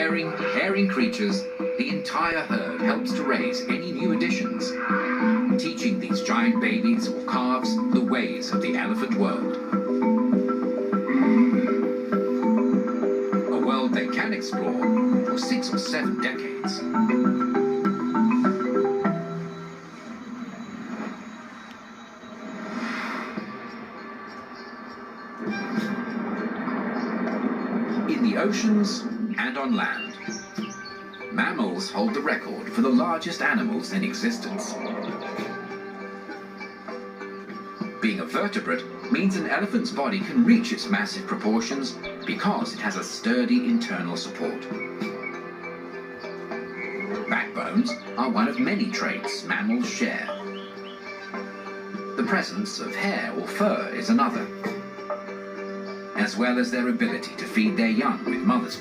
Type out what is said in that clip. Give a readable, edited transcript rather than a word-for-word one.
Daring, caring creatures, the entire herd helps to raise any new additions, teaching these giant babies or calves the ways of the elephant world. A world they can explore for 6 or 7 decades. In the oceans and on land, mammals hold the record for the largest animals in existence. Being a vertebrate means an elephant's body can reach its massive proportions because it has a sturdy internal support. Backbones are one of many traits mammals share. The presence of hair or fur is another, as well as their ability to feed their young with mother's